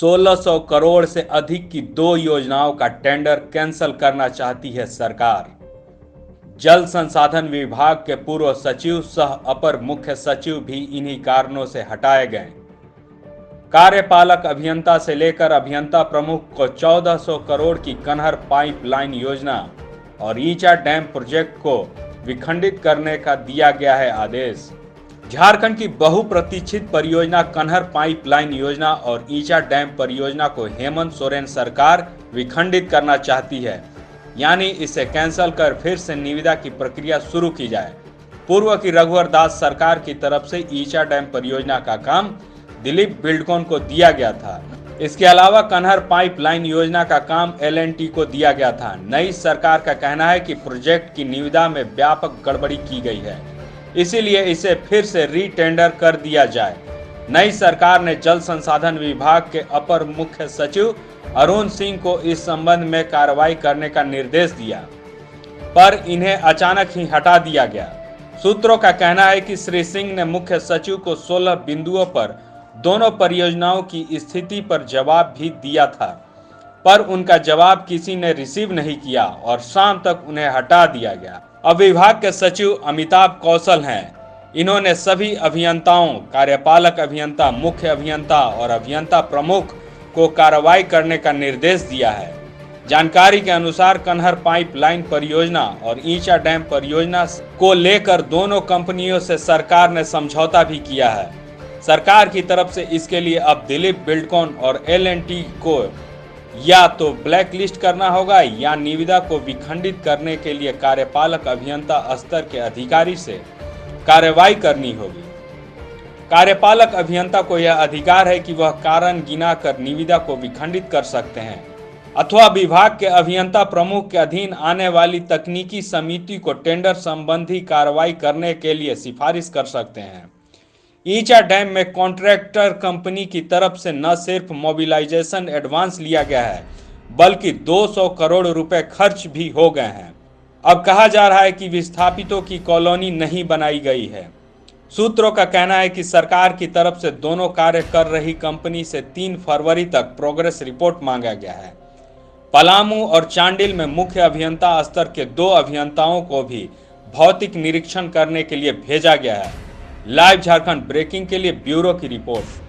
1600 करोड़ से अधिक की 2 योजनाओं का टेंडर कैंसिल करना चाहती है सरकार। जल संसाधन विभाग के पूर्व सचिव सह अपर मुख्य सचिव भी इन्हीं कारणों से हटाए गए। कार्यपालक अभियंता से लेकर अभियंता प्रमुख को 1400 करोड़ की कन्हर पाइपलाइन योजना और ईचा डैम प्रोजेक्ट को विखंडित करने का दिया गया है आदेश। झारखंड की बहुप्रतीक्षित परियोजना कन्हर पाइपलाइन योजना और ईचा डैम परियोजना को हेमंत सोरेन सरकार विखंडित करना चाहती है, यानी इसे कैंसिल कर फिर से निविदा की प्रक्रिया शुरू की जाए। पूर्व की रघुवर दास सरकार की तरफ से ईचा डैम परियोजना का काम दिलीप बिल्डकॉन को दिया गया था। इसके अलावा कन्हर पाइपलाइन योजना का काम L&T को दिया गया था। नई सरकार का कहना है कि प्रोजेक्ट की निविदा में व्यापक गड़बड़ी की गई है, इसीलिए इसे फिर से रीटेंडर कर दिया जाए। नई सरकार ने जल संसाधन विभाग के अपर मुख्य सचिव अरुण सिंह को इस संबंध में कार्रवाई करने का निर्देश दिया, पर इन्हें अचानक ही हटा दिया गया। सूत्रों का कहना है कि श्री सिंह ने मुख्य सचिव को 16 बिंदुओं पर दोनों परियोजनाओं की स्थिति पर जवाब भी दिया था, पर उनका जवाब किसी ने रिसीव नहीं किया और शाम तक उन्हें हटा दिया गया। अब विभाग के सचिव अमिताभ कौशल हैं। इन्होंने सभी अभियंताओं, कार्यपालक अभियंता, मुख्य अभियंता और अभियंता प्रमुख को कार्रवाई करने का निर्देश दिया है। जानकारी के अनुसार कन्हर पाइपलाइन परियोजना और ईचा डैम परियोजना को लेकर दोनों कंपनियों से सरकार ने समझौता भी किया है। सरकार की तरफ से इसके लिए अब दिलीप बिल्डकॉन और L&T को या तो ब्लैक लिस्ट करना होगा या निविदा को विखंडित करने के लिए कार्यपालक अभियंता स्तर के अधिकारी से कार्रवाई करनी होगी। कार्यपालक अभियंता को यह अधिकार है कि वह कारण गिनाकर निविदा को विखंडित कर सकते हैं अथवा विभाग के अभियंता प्रमुख के अधीन आने वाली तकनीकी समिति को टेंडर संबंधी कार्रवाई करने के लिए सिफारिश कर सकते हैं। ईचा डैम में कॉन्ट्रैक्टर कंपनी की तरफ से न सिर्फ मोबिलाइजेशन एडवांस लिया गया है, बल्कि 200 करोड़ रुपए खर्च भी हो गए हैं। अब कहा जा रहा है कि विस्थापितों की कॉलोनी नहीं बनाई गई है। सूत्रों का कहना है कि सरकार की तरफ से दोनों कार्य कर रही कंपनी से 3 फरवरी तक प्रोग्रेस रिपोर्ट मांगा गया है। पलामू और चांडिल में मुख्य अभियंता स्तर के 2 अभियंताओं को भी भौतिक निरीक्षण करने के लिए भेजा गया है। लाइव झारखंड ब्रेकिंग के लिए ब्यूरो की रिपोर्ट।